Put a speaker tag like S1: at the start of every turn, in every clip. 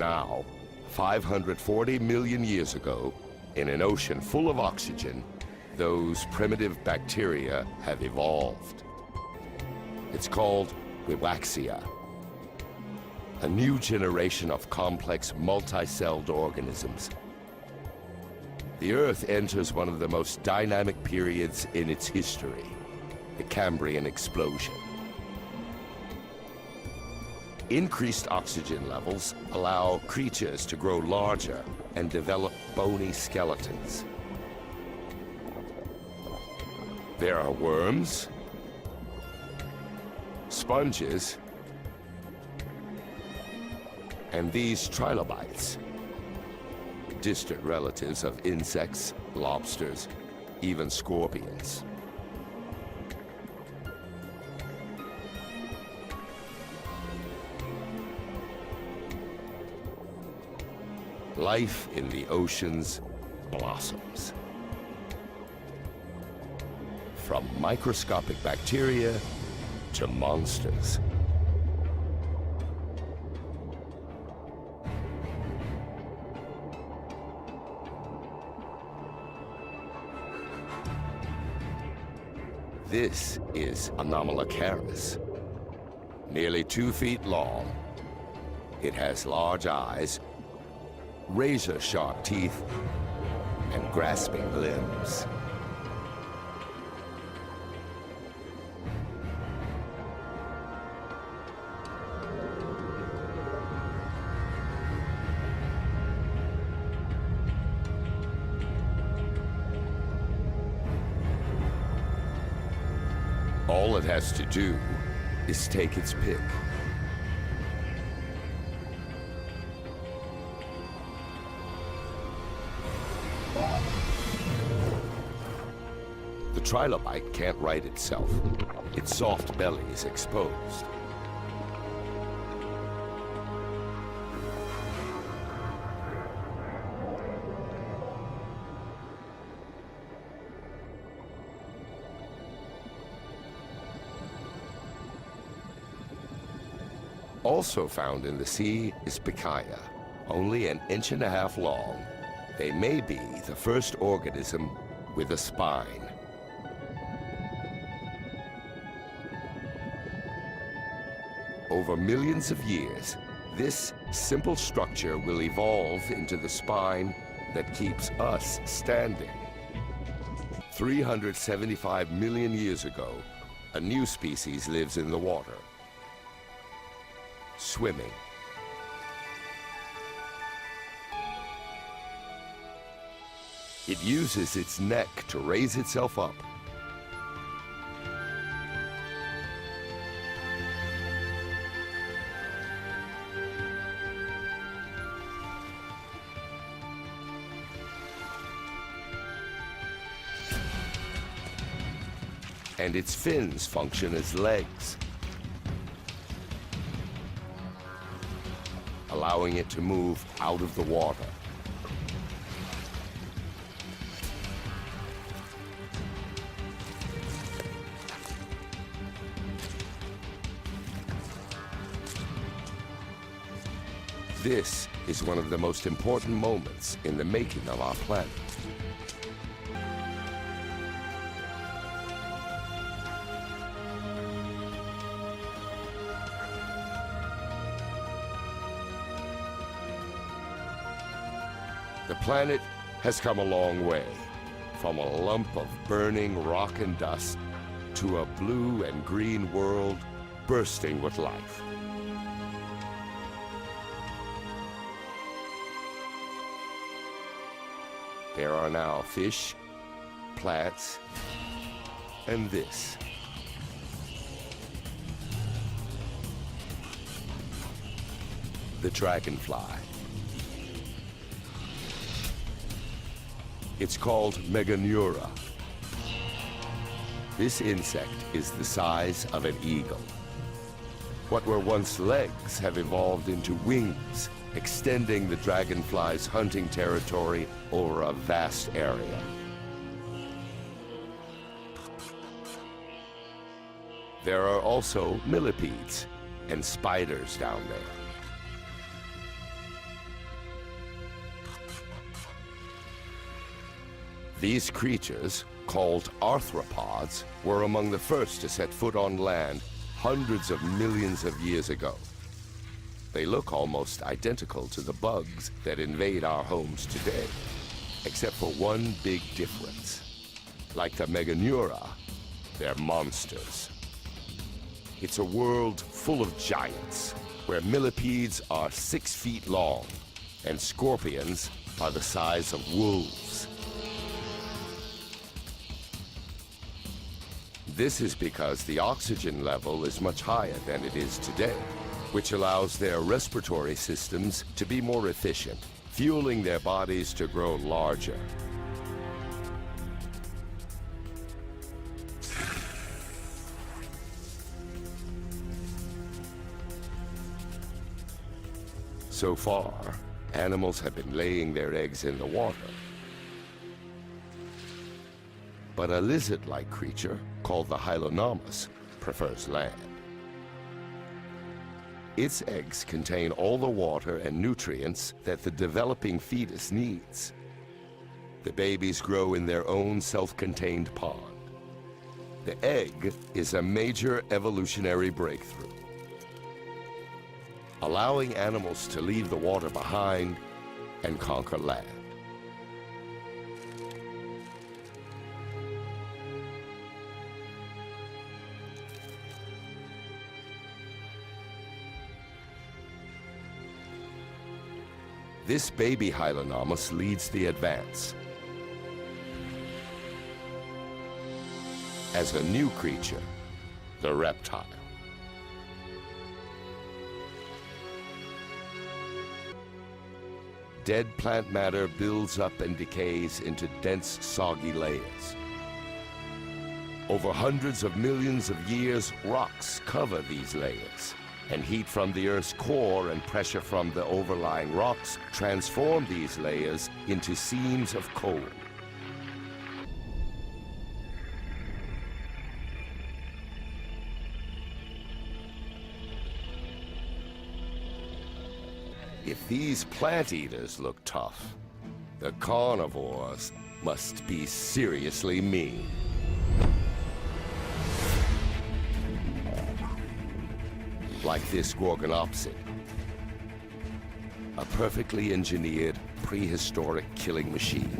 S1: Now, 540 million years ago, in an ocean full of oxygen, those primitive bacteria have evolved. It's called Wiwaxia, a new generation of complex multi-celled organisms. The Earth enters one of the most dynamic periods in its history, the Cambrian explosion. Increased oxygen levels allow creatures to grow larger and develop bony skeletons. There are worms, sponges, and these trilobites, distant relatives of insects, lobsters, even scorpions. Life in the oceans blossoms. From microscopic bacteria to monsters. This is Anomalocaris, nearly 2 feet long. It has large eyes, razor-sharp teeth, and grasping limbs. All it has to do is take its pick. The trilobite can't right itself. Its soft belly is exposed. Also found in the sea is Pikaia, only 1.5 inches long. They may be the first organism with a spine. Over millions of years, this simple structure will evolve into the spine that keeps us standing. 375 million years ago, a new species lives in the water. Swimming. It uses its neck to raise itself up. And its fins function as legs, allowing it to move out of the water. This is one of the most important moments in the making of our planet. The planet has come a long way, from a lump of burning rock and dust to a blue and green world bursting with life. There are now fish, plants, and this. The dragonfly. It's called Meganeura. This insect is the size of an eagle. What were once legs have evolved into wings, extending the dragonfly's hunting territory over a vast area. There are also millipedes and spiders down there. These creatures, called arthropods, were among the first to set foot on land hundreds of millions of years ago. They look almost identical to the bugs that invade our homes today, except for one big difference. Like the Meganeura, they're monsters. It's a world full of giants, where millipedes are 6 feet long, and scorpions are the size of wolves. This is because the oxygen level is much higher than it is today, which allows their respiratory systems to be more efficient, fueling their bodies to grow larger. So far, animals have been laying their eggs in the water. But a lizard-like creature, called the Hylonomus, prefers land. Its eggs contain all the water and nutrients that the developing fetus needs. The babies grow in their own self-contained pond. The egg is a major evolutionary breakthrough, allowing animals to leave the water behind and conquer land. This baby Hylonomus leads the advance. As a new creature, the reptile. Dead plant matter builds up and decays into dense, soggy layers. Over hundreds of millions of years, rocks cover these layers, and heat from the Earth's core and pressure from the overlying rocks transform these layers into seams of coal. If these plant eaters look tough, the carnivores must be seriously mean. Like this Gorgonopsid, a perfectly engineered prehistoric killing machine.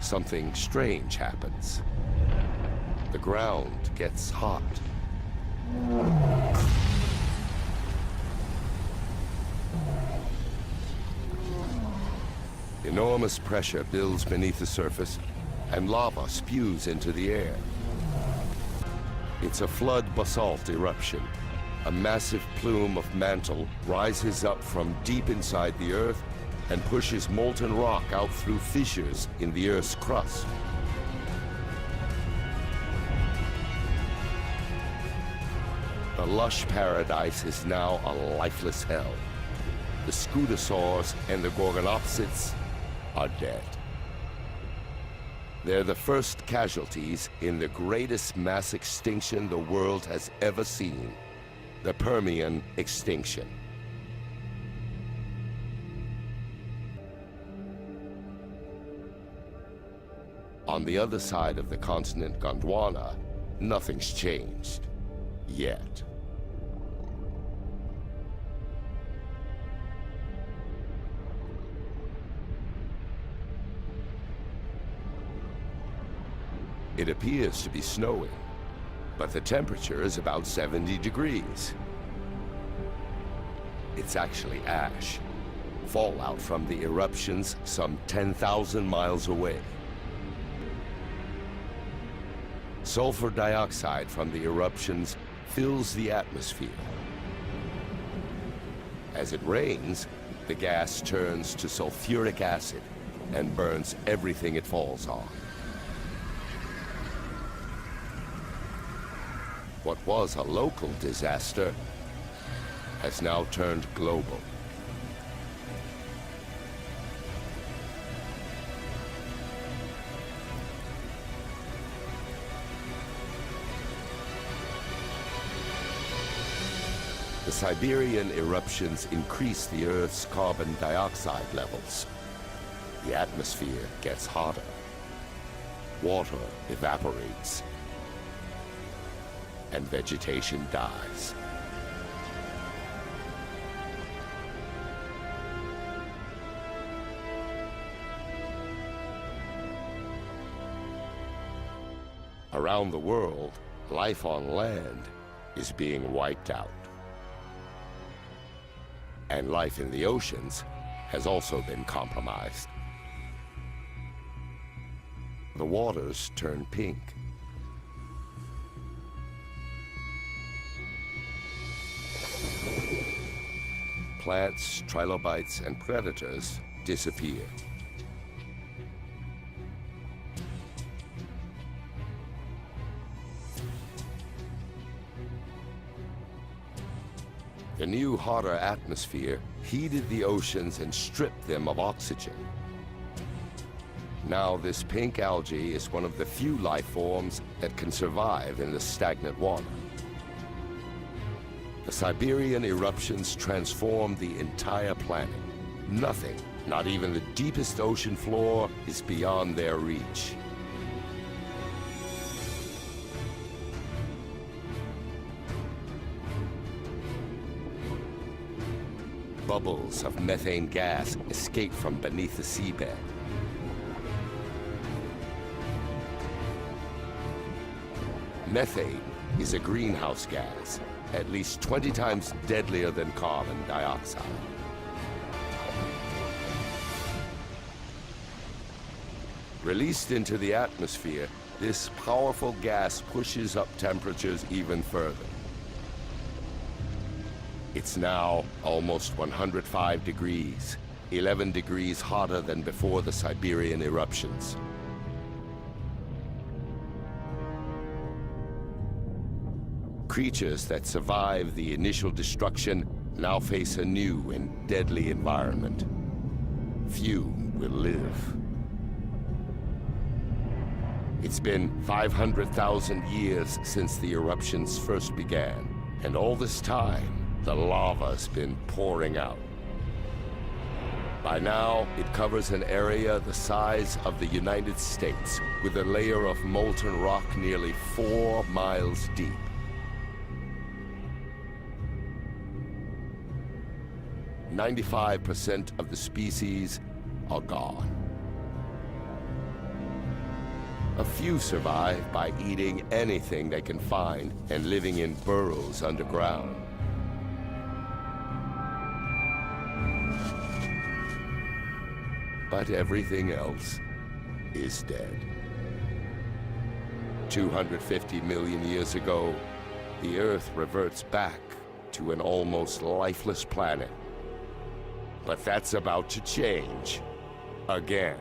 S1: Something strange happens. The ground gets hot. Enormous pressure builds beneath the surface, and lava spews into the air. It's a flood basalt eruption. A massive plume of mantle rises up from deep inside the Earth and pushes molten rock out through fissures in the Earth's crust. The lush paradise is now a lifeless hell. The scutosaurs and the Gorgonopsids are dead. They're the first casualties in the greatest mass extinction the world has ever seen, the Permian extinction. On the other side of the continent Gondwana, nothing's changed. Yet. It appears to be snowing, but the temperature is about 70 degrees. It's actually ash, fallout from the eruptions some 10,000 miles away. Sulfur dioxide from the eruptions fills the atmosphere. As it rains, the gas turns to sulfuric acid and burns everything it falls on. What was a local disaster has now turned global. The Siberian eruptions increase the Earth's carbon dioxide levels. The atmosphere gets hotter. Water evaporates. And vegetation dies. Around the world, life on land is being wiped out. And life in the oceans has also been compromised. The waters turn pink. Plants, trilobites, and predators disappear. The new, hotter atmosphere heated the oceans and stripped them of oxygen. Now this pink algae is one of the few life forms that can survive in the stagnant water. The Siberian eruptions transformed the entire planet. Nothing, not even the deepest ocean floor, is beyond their reach. Bubbles of methane gas escape from beneath the seabed. Methane is a greenhouse gas, at least 20 times deadlier than carbon dioxide. Released into the atmosphere, this powerful gas pushes up temperatures even further. It's now almost 105 degrees, 11 degrees hotter than before the Siberian eruptions. Creatures that survived the initial destruction now face a new and deadly environment. Few will live. It's been 500,000 years since the eruptions first began, and all this time, the lava's been pouring out. By now, it covers an area the size of the United States, with a layer of molten rock nearly 4 miles deep. "95% of the species are gone. A few survive by eating anything they can find and living in burrows underground. But everything else is dead. 250 million years ago, the Earth reverts back to an almost lifeless planet. But that's about to change again.